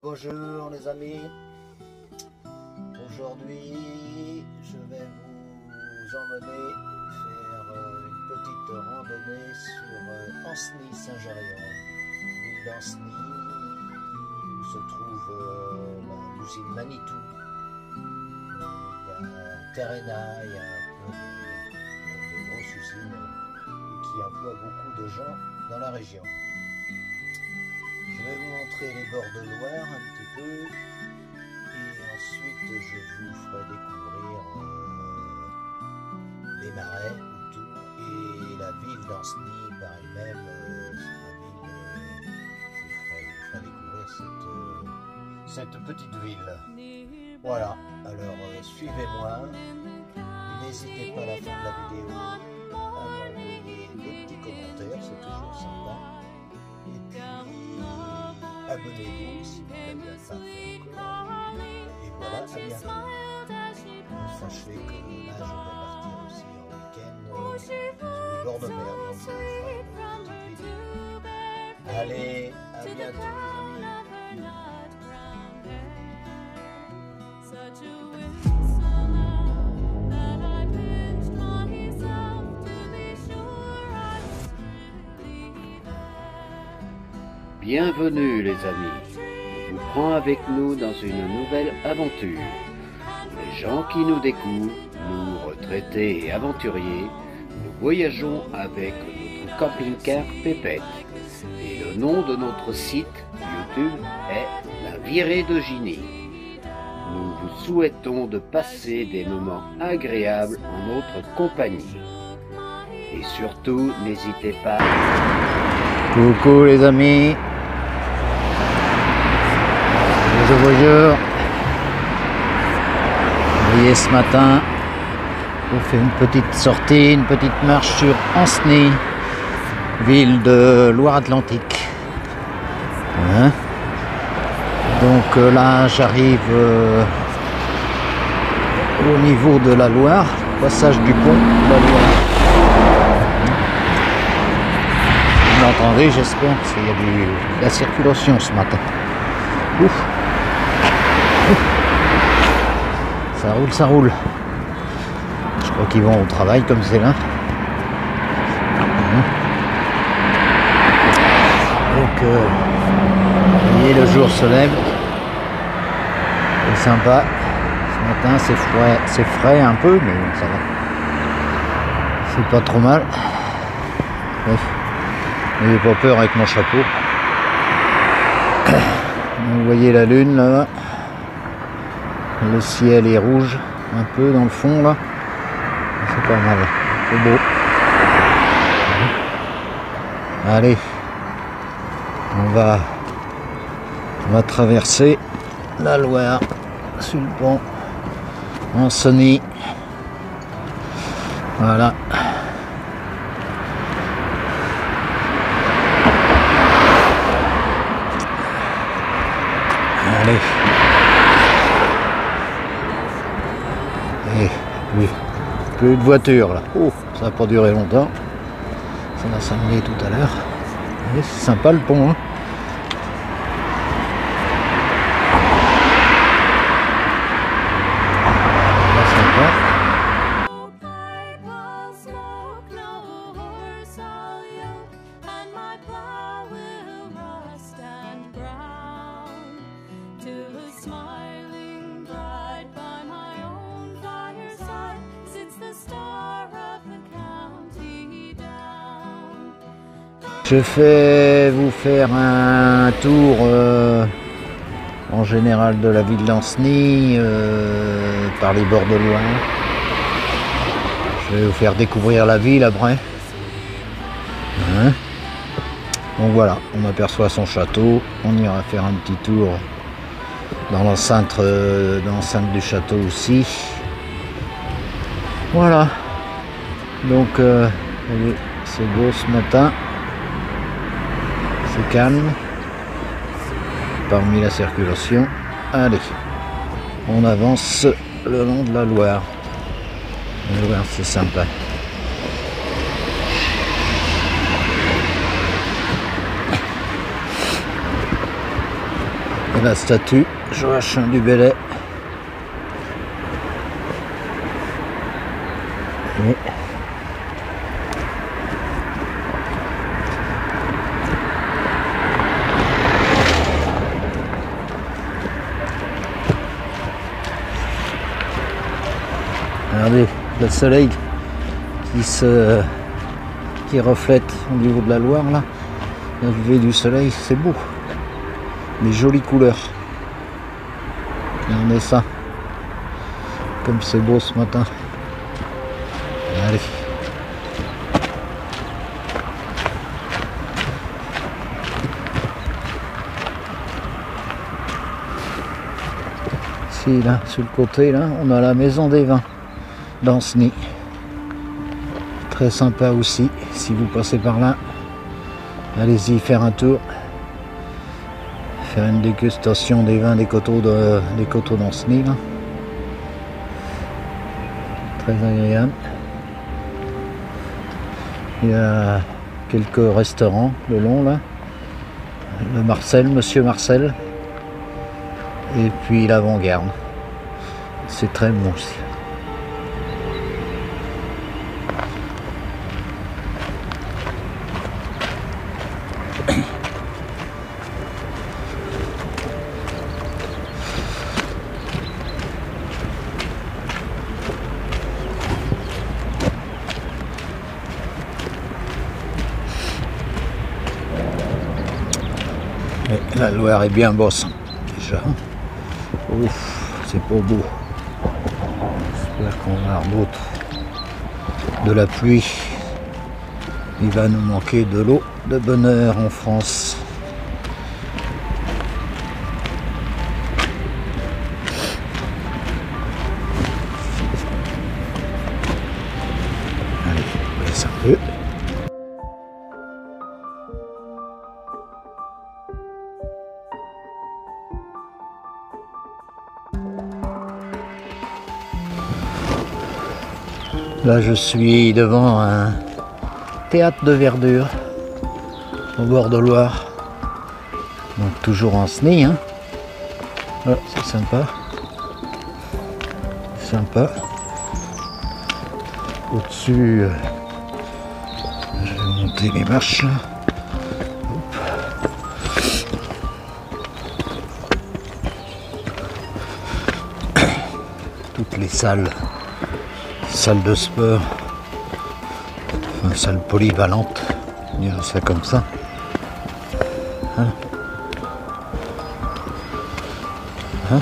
Bonjour les amis, aujourd'hui je vais vous emmener faire une petite randonnée sur Ancenis-Saint-Géréon, l'île d'Ancenis où se trouve l'usine Manitou. Il y a Terrena, il y a de grosses usines qui emploient beaucoup de gens dans la région. Je vais vous montrer les bords de Loire un petit peu et ensuite je vous ferai découvrir les marais autour et la ville d'Ancenis par elle-même. Je vous ferai découvrir cette petite ville. Voilà, alors suivez-moi, n'hésitez pas à la fin de la vidéo à m'envoyer des petits commentaires, c'est toujours sympa. Et puis abonnez-vous si vous n'avez pas fait encore. Et voilà, à bientôt. Sachez que là je vais partir aussi en week-end sur les bords de mer, donc je vous ferai une petite vidéo. Allez, à bientôt les amis. Bienvenue les amis, on vous prend avec nous dans une nouvelle aventure. Les gens qui nous découvrent, nous retraités et aventuriers, nous voyageons avec notre camping-car Pépette. Et le nom de notre site YouTube est La Virée de Giny. Nous vous souhaitons de passer des moments agréables en notre compagnie. Et surtout, n'hésitez pas. Coucou les amis. Bonjour. Vous voyez, ce matin, on fait une petite sortie, une petite marche sur Ancenis, ville de Loire-Atlantique. Hein? Donc là, j'arrive au niveau de la Loire, passage du pont de la Loire. Vous m'entendez, j'espère, parce qu'il y a de la circulation ce matin. Ouf. Ça roule, ça roule. Je crois qu'ils vont au travail comme c'est là. Donc, vous voyez, le jour se lève. C'est sympa. Ce matin, c'est frais un peu, mais ça va. C'est pas trop mal. Bref. N'ayez pas peur avec mon chapeau. Vous voyez la lune là-bas. Le ciel est rouge un peu dans le fond là. C'est pas mal. C'est beau. Allez. On va traverser la Loire sur le pont Ancenis. Voilà. Allez. Et plus de voiture là. Oh, ça n'a pas duré longtemps. Ça va s'amener tout à l'heure. C'est sympa le pont, hein. Je vais vous faire un tour en général de la ville d'Ancenis par les bords de Loire. Je vais vous faire découvrir la ville après. Hein? Donc voilà, on aperçoit son château. On ira faire un petit tour dans l'enceinte du château aussi. Voilà. Donc voyez, c'est beau ce matin. C'est calme parmi la circulation. Allez, on avance le long de la Loire. La Loire, c'est sympa. Et la statue Joachim du Bellay. Et regardez le soleil qui reflète au niveau de la Loire là. La levée du soleil, c'est beau. Des jolies couleurs. Regardez ça. Comme c'est beau ce matin. Allez. Ici, là, sur le côté, là, on a la maison des vins d'Ancenis. Très sympa aussi, si vous passez par là. Allez-y faire un tour. Faire une dégustation des vins des coteaux d'Ancenis. Très agréable. Il y a quelques restaurants le long là. Le Marcel, Monsieur Marcel. Et puis l'Avant-Garde. C'est très bon aussi. La Loire est bien bosse déjà. Ouf, c'est pas beau. J'espère qu'on va avoir d'autres. De la pluie. Il va nous manquer de l'eau de bonheur en France. Allez, on laisse un peu. Là, je suis devant un théâtre de verdure au bord de Loire. Donc toujours en Ancenis, hein. Oh, c'est sympa. Sympa. Au-dessus, je vais monter les marches là. Toutes les salles de sport, enfin salle polyvalente, on dirait ça comme ça. Hein? Hein?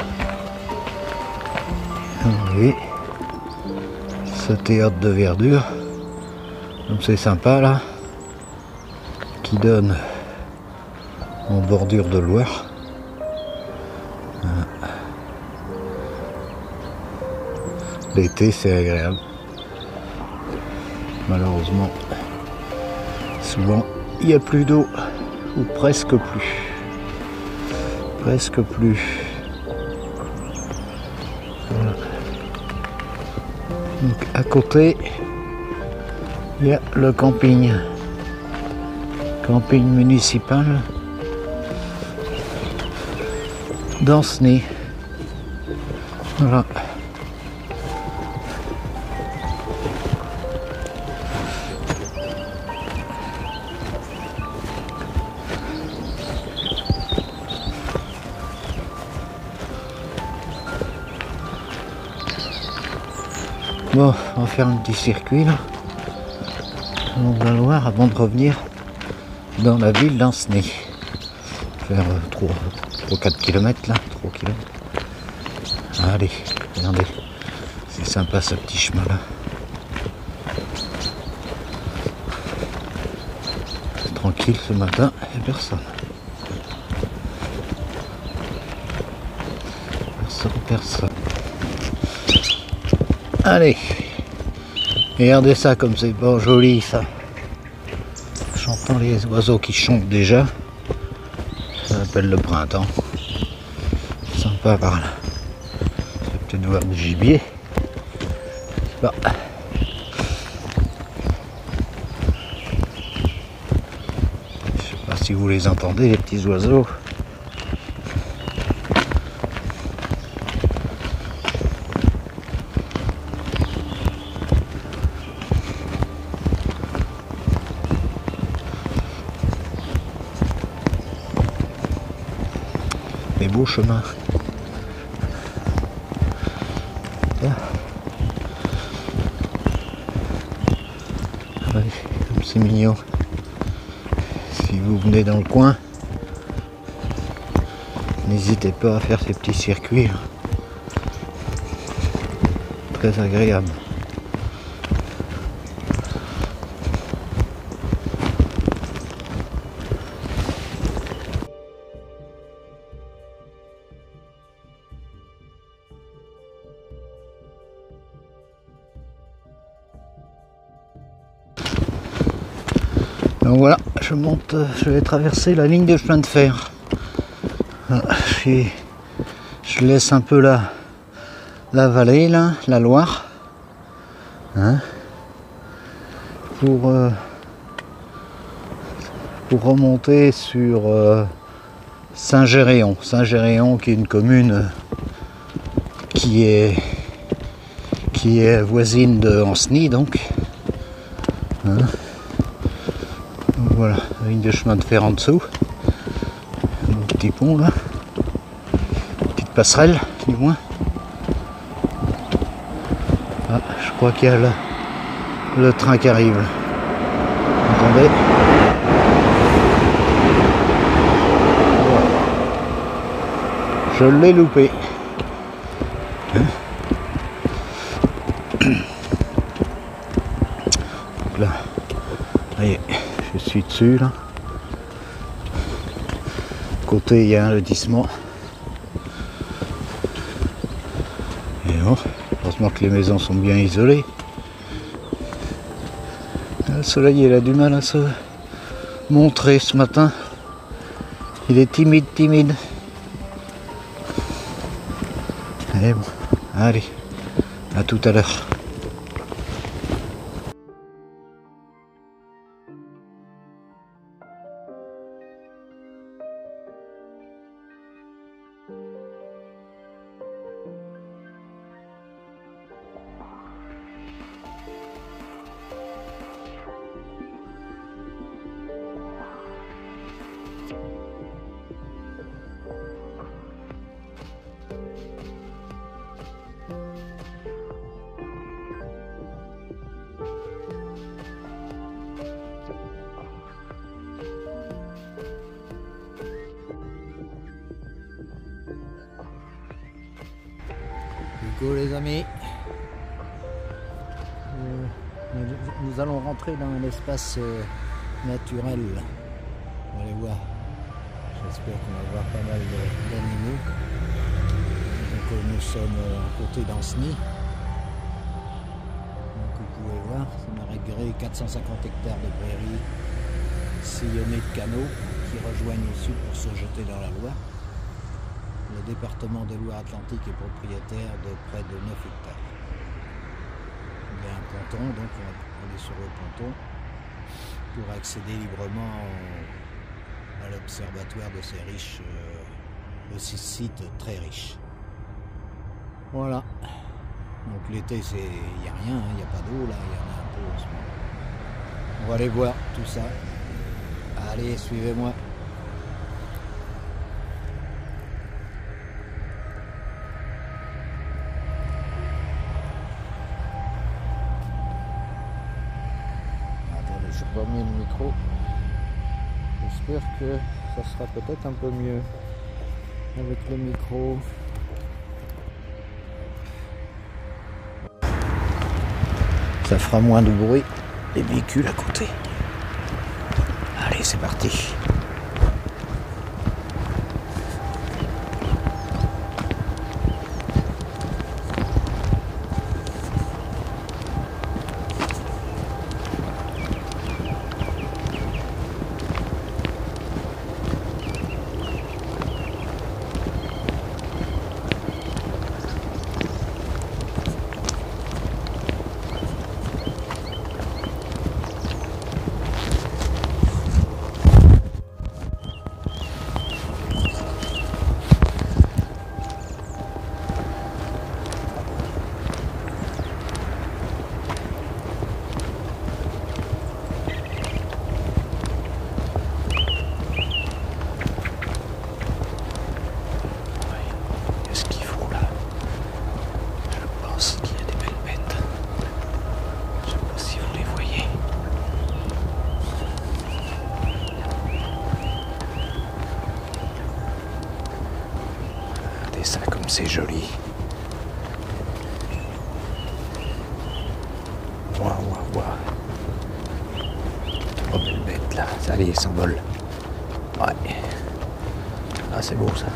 Oui. Ce théâtre de verdure, donc c'est sympa là, qui donne en bordure de Loire. L'été c'est agréable. Malheureusement, souvent il n'y a plus d'eau, ou presque plus. Presque plus. Voilà. Donc à côté, il y a le camping. Camping municipal d'Ancenis. Voilà. Bon, on va faire un petit circuit là, on va voir avant de revenir dans la ville d'Ancenis. Faire 3-4 km là, 3 km. Allez, regardez, c'est sympa ce petit chemin là. Tranquille ce matin, il n'y a personne. Personne. Allez, regardez ça comme c'est bon, joli ça. J'entends les oiseaux qui chantent déjà. Ça s'appelle le printemps. Sympa par là. Je vais peut-être voir du gibier. Bah. Je sais pas si vous les entendez, les petits oiseaux. Les beaux chemins. Là. Ouais, comme c'est mignon. Si vous venez dans le coin, n'hésitez pas à faire ces petits circuits. Très agréable. Donc voilà, je monte, je vais traverser la ligne de chemin de fer. Voilà, je laisse un peu la vallée, là, la Loire, hein, pour remonter sur Saint-Géréon. Saint-Géréon qui est une commune qui est voisine de Ancenis, donc. Hein. Voilà, la ligne de chemin de fer en dessous. Un petit pont là. Petite passerelle, du moins. Ah, je crois qu'il y a le train qui arrive. Attendez. Voilà. Je l'ai loupé. Hein? Donc là, allez, je suis dessus là. Côté, il y a un lotissement. Et bon, heureusement que les maisons sont bien isolées. Le soleil, il a du mal à se montrer ce matin. Il est timide. Et bon, allez, à tout à l'heure. Coucou les amis, nous allons rentrer dans un espace naturel. On va aller voir, j'espère qu'on va voir pas mal d'animaux. Donc nous sommes à côté d'Ancenis. Donc vous pouvez voir, ça m'a réglé 450 hectares de prairies sillonnées de canaux qui rejoignent au sud pour se jeter dans la Loire. Le département de Loire-Atlantique est propriétaire de près de 9 hectares. Il y a un ponton, donc on est sur le ponton pour accéder librement à l'observatoire de ces riches, de ces sites très riches. Voilà. Donc l'été, il n'y a rien, il n'y a pas d'eau là, il y en a un peu en ce moment. On va aller voir tout ça. Allez, suivez-moi. Je vais pas mis le micro. J'espère que ça sera peut-être un peu mieux avec le micro. Ça fera moins de bruit, les véhicules à côté. Allez, c'est parti. Regardez ça comme c'est joli. Waouh, waouh, waouh. Trop belle bête là. Allez, il s'envole. Ouais. Ah, c'est beau ça.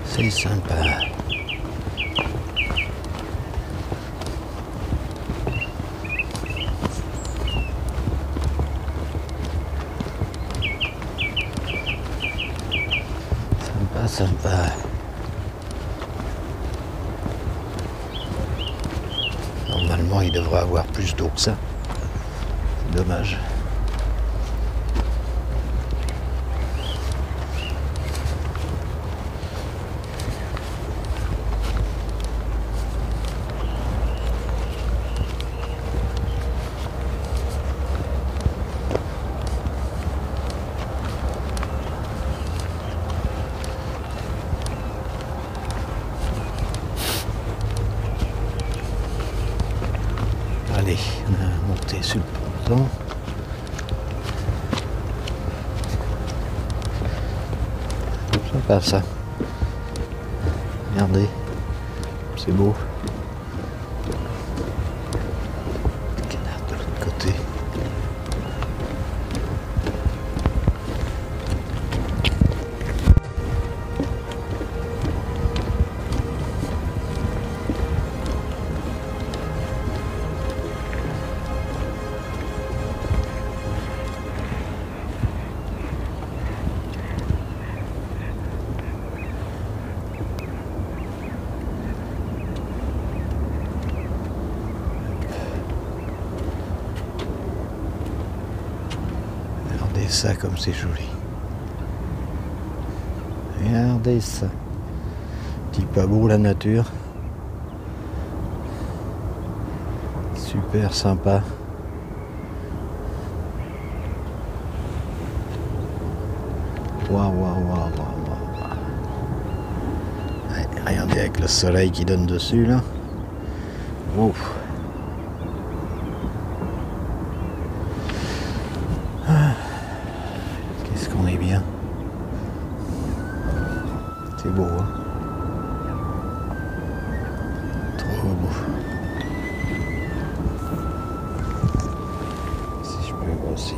C'est sympa. Sympa. Normalement, il devrait avoir plus d'eau que ça. C'est dommage. Allez, on a monté sur le ponton. Sympa ça. Regardez, c'est beau. Canard de l'autre côté. Regardez ça comme c'est joli. Regardez ça. Petit pas beau la nature. Super sympa. Waouh, waouh, waouh, waouh, waouh. Ouais, regardez avec le soleil qui donne dessus là. Ouf. Qu'est-ce qu'on est bien. C'est beau, hein. Trop beau. Si je peux grossir.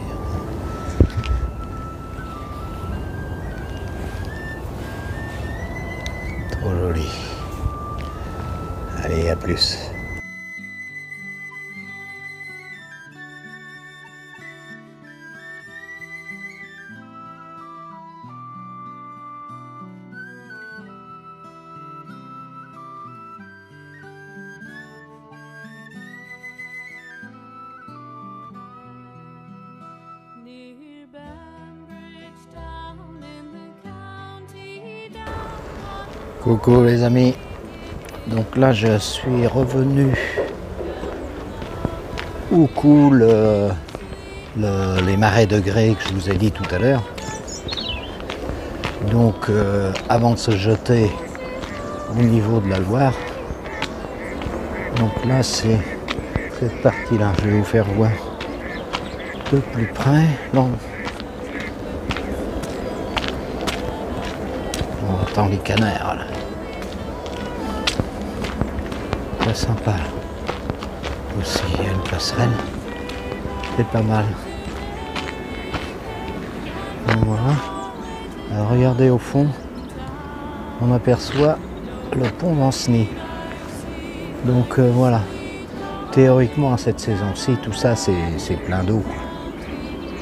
Trop joli. Allez, à plus. Coucou les amis, donc là je suis revenu où coulent les marais de grès que je vous ai dit tout à l'heure. Donc avant de se jeter au niveau de la Loire. Donc là c'est cette partie là, je vais vous faire voir de plus près. Non. On entend les canards là. Très sympa. Aussi il y a une passerelle. C'est pas mal. Donc voilà. Alors regardez au fond, on aperçoit le pont d'Ancenis. Donc voilà. Théoriquement à cette saison-ci, tout ça c'est plein d'eau.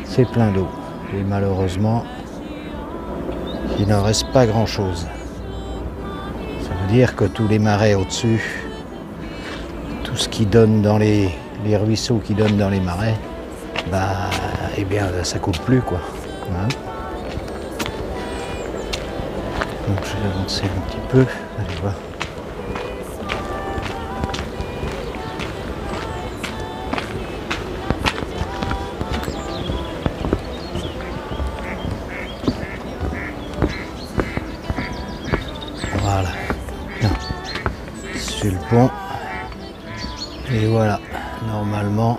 C'est plein d'eau. Et malheureusement, il n'en reste pas grand-chose. Ça veut dire que tous les marais au-dessus, tout ce qui donne dans les ruisseaux qui donnent dans les marais, bah, eh bien, ça coule plus, quoi. Hein? Donc je vais avancer un petit peu, allez voir. Voilà. Tiens. Sur le pont. Et voilà. Normalement,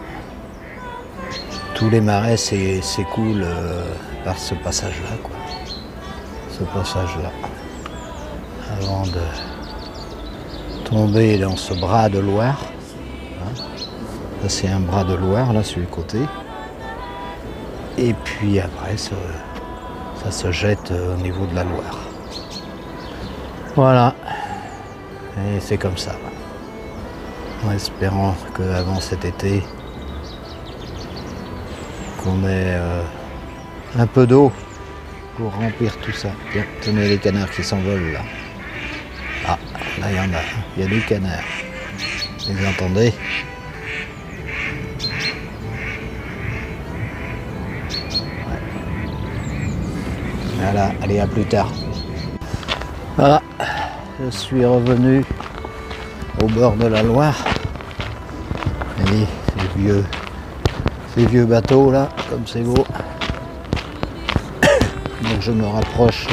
tous les marais s'écoulent par ce passage-là, quoi. Ce passage-là. Avant de tomber dans ce bras de Loire. Hein. Ça, c'est un bras de Loire, là, sur le côté. Et puis après, ça se jette au niveau de la Loire. Voilà. Et c'est comme ça. En espérant qu'avant cet été, qu'on ait un peu d'eau pour remplir tout ça. Tiens, tenez les canards qui s'envolent là. Ah, là il y en a. Il y a des canards. Vous entendez? Voilà, allez, à plus tard. Voilà, je suis revenu au bord de la Loire. Et ces vieux bateaux là, comme c'est beau. Donc je me rapproche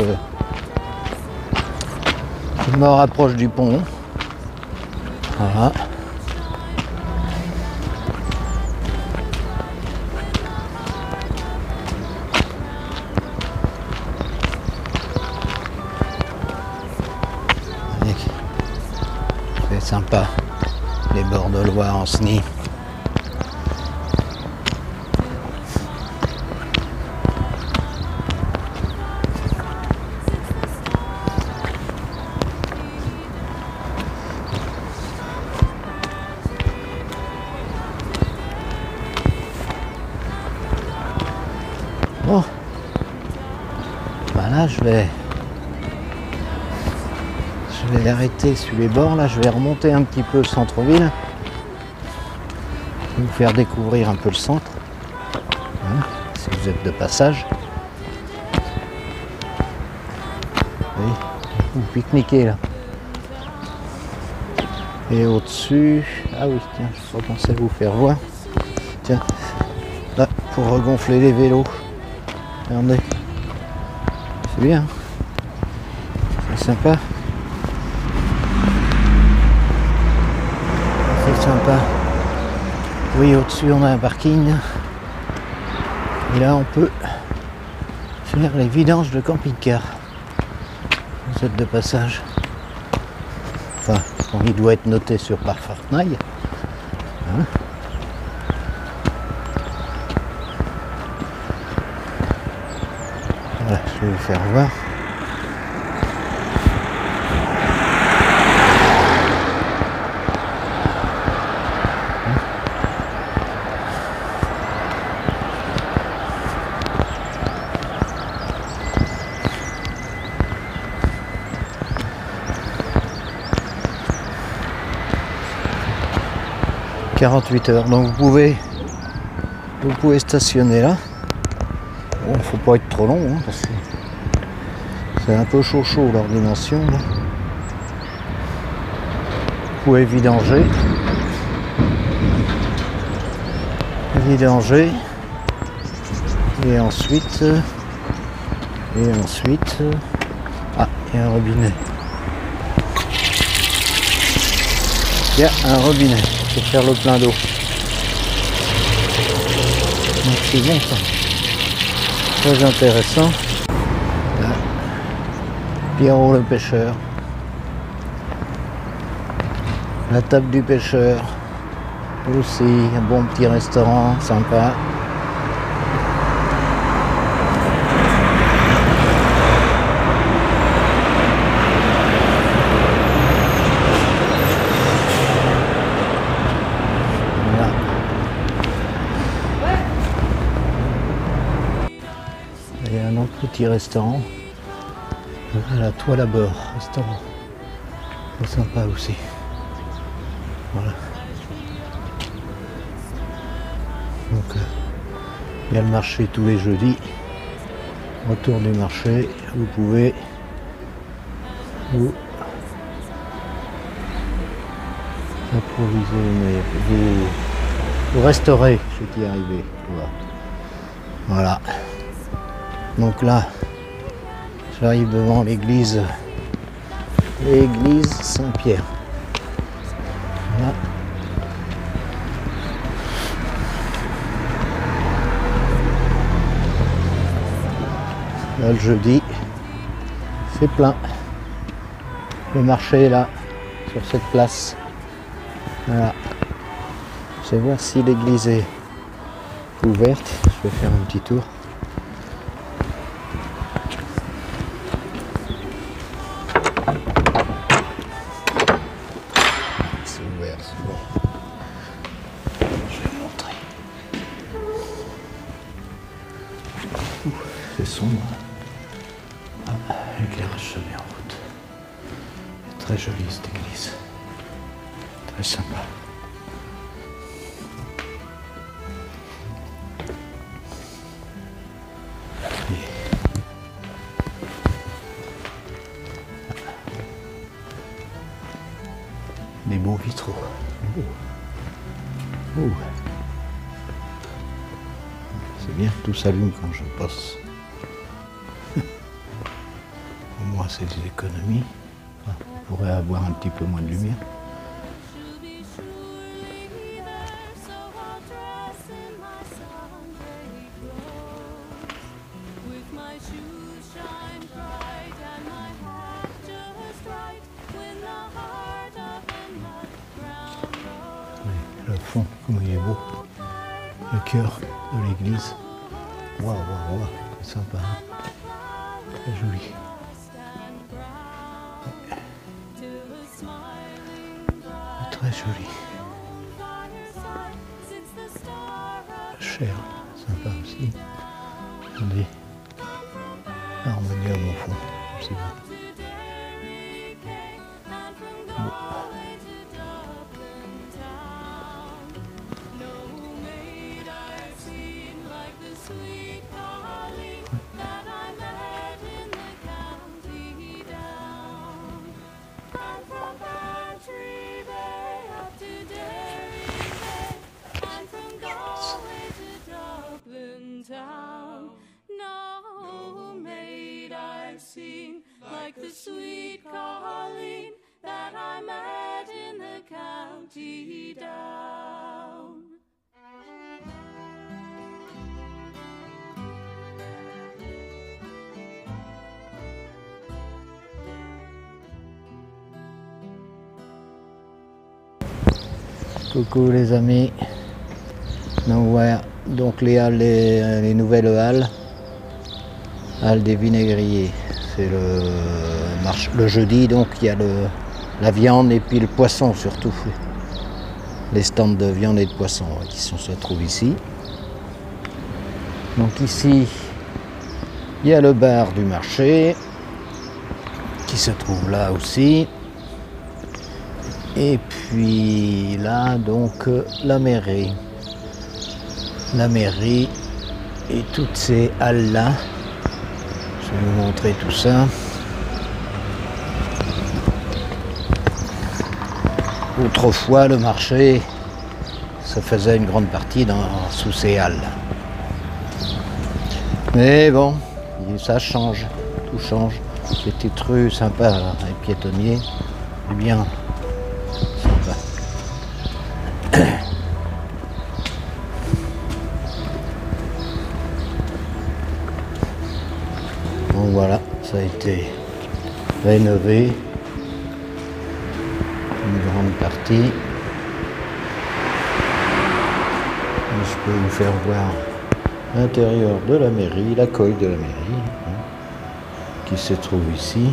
du pont. Voilà. C'est sympa, les bords de Loire en Sny. Bon, voilà, je vais arrêter sur les bords là, je vais remonter un petit peu le centre-ville, vous faire découvrir un peu le centre, hein, si vous êtes de passage. Oui, vous pique-niquez là. Et au-dessus, ah oui, tiens, je pensais vous faire voir. Tiens, là, pour regonfler les vélos. Regardez, c'est bien, c'est sympa. C'est sympa. Oui, au-dessus on a un parking. Et là on peut faire les vidanges de camping-car. Vous êtes de passage. Enfin, il doit être noté sur Parfortnite. Hein? Voilà, je vais vous faire voir. « 48 heures, donc vous pouvez stationner là. Bon, faut pas être trop long, hein, parce que c'est un peu chaud leur dimension. Là. Vous pouvez vidanger. Et ensuite, ah, il y a un robinet. Il y a un robinet pour faire le plein d'eau. Donc c'est bon ça. Très intéressant. Là. Pierrot le pêcheur. La table du pêcheur. Aussi un bon petit restaurant sympa. Il y a un autre petit restaurant. La toile à bord, restaurant. C'est sympa aussi. Voilà. Donc il y a le marché tous les jeudis. Autour du marché, vous pouvez vous approvisionner, vous restaurer, je suis arrivé. Voilà. Donc là, j'arrive devant l'église l'église Saint-Pierre. Voilà. Là, le jeudi, c'est plein. Le marché est là, sur cette place. Voilà. Je vais voir si l'église est ouverte. Je vais faire un petit tour. C'est ouvert, c'est bon. Je vais vous montrer. C'est sombre. Ah, l'éclairage se met en route. C'est très joli cette église. Très sympa. Des beaux vitraux. Oh. C'est bien que tout s'allume quand je passe. Au moins c'est des économies. On pourrait avoir un petit peu moins de lumière. Le fond, comme il est beau. Le cœur de l'église. Waouh, waouh, waouh, c'est sympa. Hein, très joli. Très joli. Cher, sympa aussi. Des harmonium au fond. C'est bon. Like the sweet Colleen that I met in the county down. Coucou les amis. Donc voilà, donc les nouvelles halles. Halles des vinaigriers. C'est le jeudi, donc il y a la viande et puis le poisson surtout. Les stands de viande et de poisson qui se trouvent ici. Donc ici, il y a le bar du marché qui se trouve là aussi. Et puis là, donc la mairie. La mairie et toutes ces halles-là. Je vais vous montrer tout ça. Autrefois, le marché, ça faisait une grande partie sous ces halles. Mais bon, ça change, tout change. Ces petites rues sympas avec piétonniers, bien sympa. Donc voilà, ça a été rénové, une grande partie. Je peux vous faire voir l'intérieur de la mairie, l'accueil de la mairie, qui se trouve ici.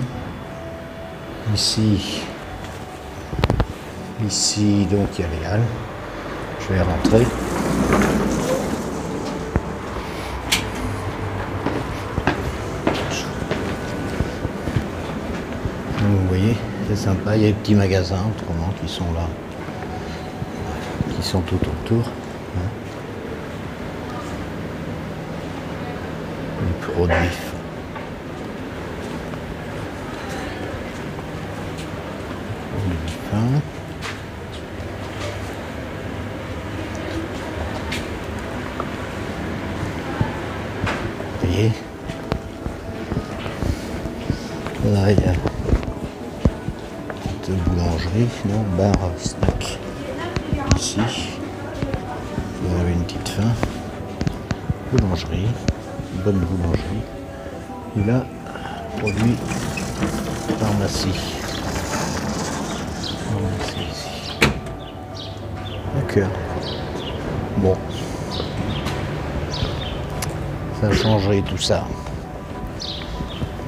Ici, donc il y a les halles. Je vais rentrer. Vous voyez, c'est sympa, il y a des petits magasins autrement qui sont là, qui sont tout autour. Les produits. Fin. Vous voyez, là il y a petite boulangerie, non, bar snack. Ici, vous avez une petite faim. Boulangerie, bonne boulangerie. Et là, produit pharmacie. Pharmacie ici. D'accord. Bon. Ça a changé tout ça.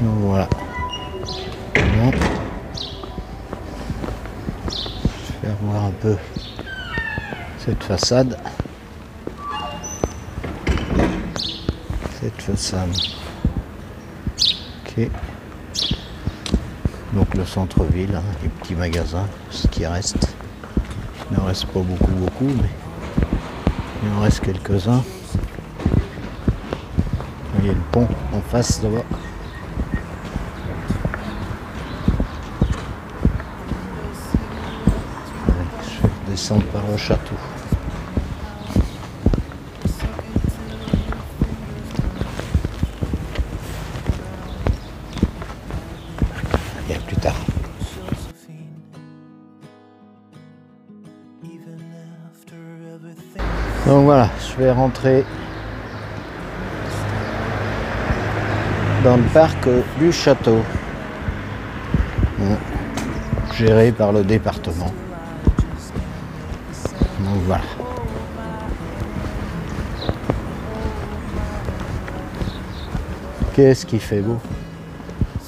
Donc voilà. Bon. Je vais voir un peu cette façade. Cette façade. Ok. Donc le centre-ville, hein, les petits magasins, ce qui reste. Il n'en reste pas beaucoup, mais il en reste quelques-uns. Vous voyez le pont en face là-bas. Je vais descendre par le château. Et à plus tard. Donc voilà, je vais rentrer dans le parc du château, bon, géré par le département. Donc voilà. Qu'est-ce qui fait beau?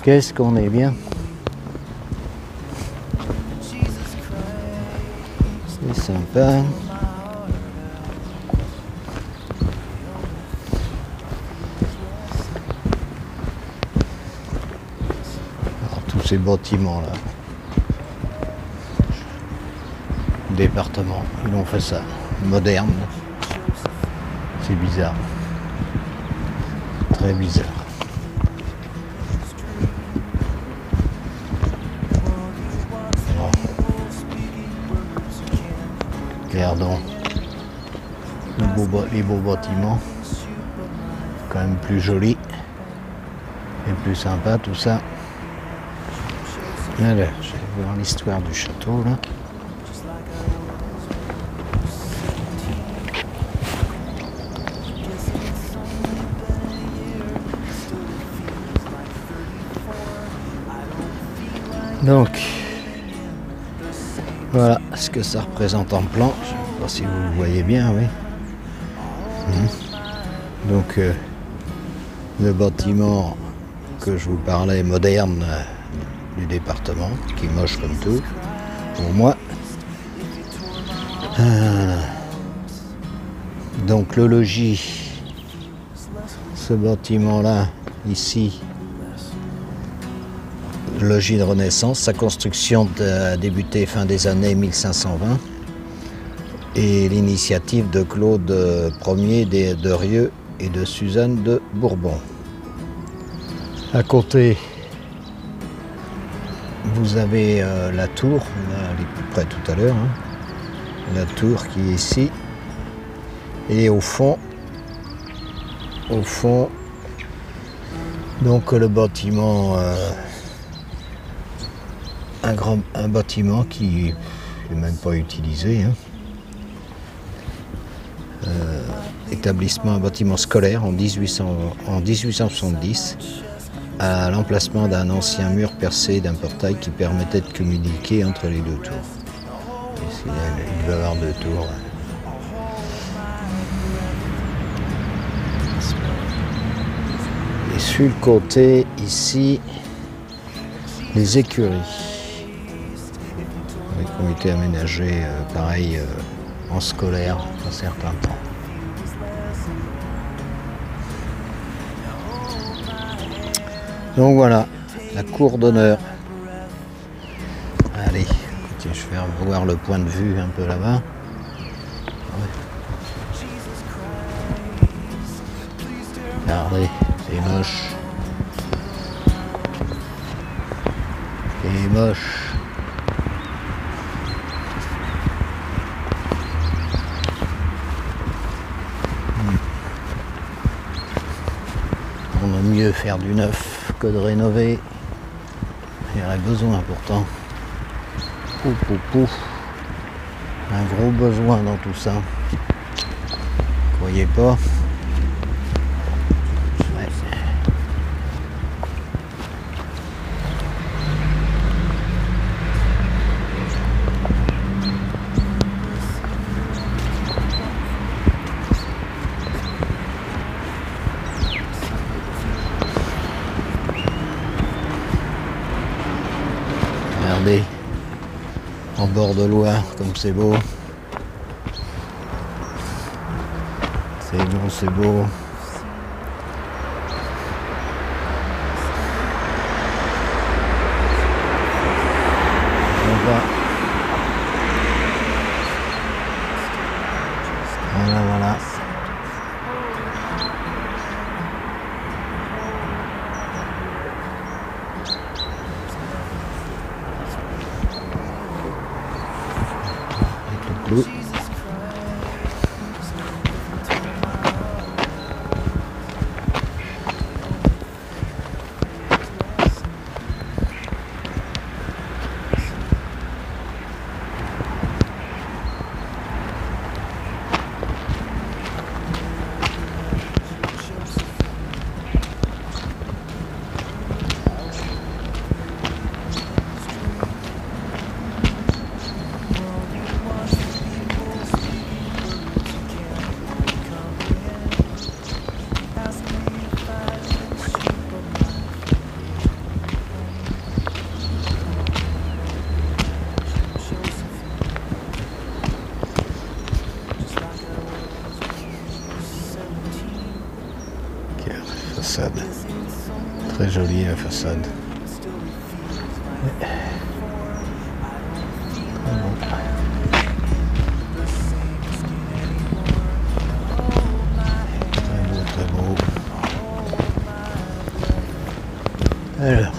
Qu'est-ce qu'on est bien? C'est sympa. Ces bâtiments là, département, ils ont fait ça, moderne, c'est bizarre, très bizarre. Bon. Regardons les beaux bâtiments, quand même plus jolis et plus sympa tout ça. Alors, je vais voir l'histoire du château là. Donc, voilà ce que ça représente en plan. Je ne sais pas si vous le voyez bien, oui. Donc, le bâtiment que je vous parlais, moderne, du département, qui est moche comme tout, pour moi. Donc le logis, ce bâtiment-là, ici, le logis de Renaissance, sa construction a débuté fin des années 1520 et l'initiative de Claude Ier de Rieux et de Suzanne de Bourbon. À côté, vous avez la tour, là, elle est plus près tout à l'heure, hein. La tour qui est ici, et au fond, donc le bâtiment, un bâtiment qui n'est même pas utilisé, hein. Établissement, un bâtiment scolaire en 1870. À l'emplacement d'un ancien mur percé d'un portail qui permettait de communiquer entre les deux tours. Ici, il va y avoir deux tours. Et sur le côté, ici, les écuries. Qui ont été aménagées, pareil, en scolaire, un certain temps. Donc voilà, la cour d'honneur. Allez, écoutez, je vais revoir le point de vue un peu là-bas. Regardez, c'est moche. C'est moche. On a mieux faire du neuf que de rénover. Il y aurait besoin pourtant. Un gros besoin dans tout ça. Croyez pas? Ouais. Regardez, en bord de Loire, comme c'est beau. C'est bon, c'est beau. Voilà, voilà. Avec le clou. Façade. Très jolie la façade. Ouais. Très bon. Très beau. Alors,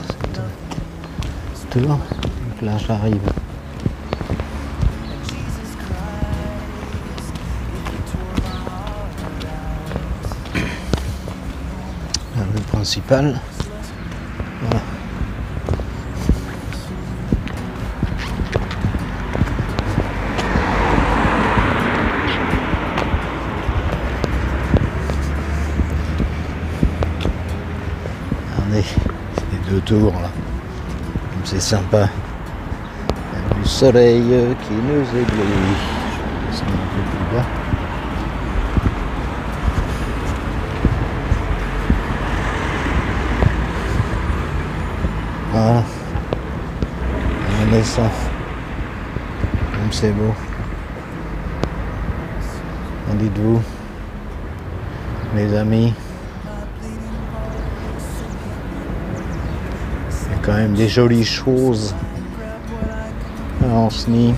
c'est un tour. Donc là j'arrive. La rue principale. Voilà. Regardez, ces deux tours là. Comme c'est sympa. Il y a du soleil qui nous éblouit. Je vais descendre un peu plus bas. Voilà. Regardez ça. Comme c'est beau. Qu'en dites-vous, les amis? Il y a quand même des jolies choses à Ancenis.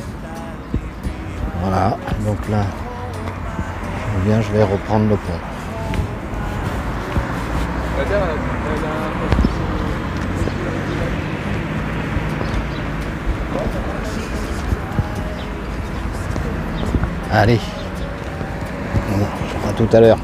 Voilà. Donc là, je vais reprendre le pont. Allez, bon, à tout à l'heure.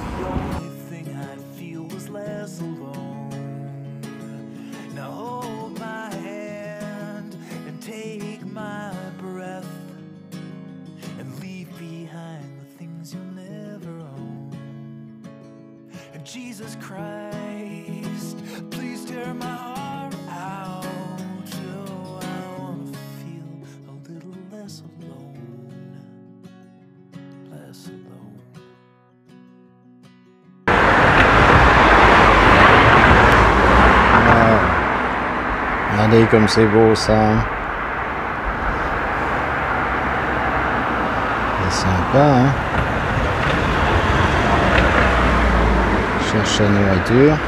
Jesus Christ, please tear my heart out. Oh, I wanna feel a little less alone. Less alone. Ah, regardez comme c'est beau ça. C'est sympa, hein. Cherche la nourriture.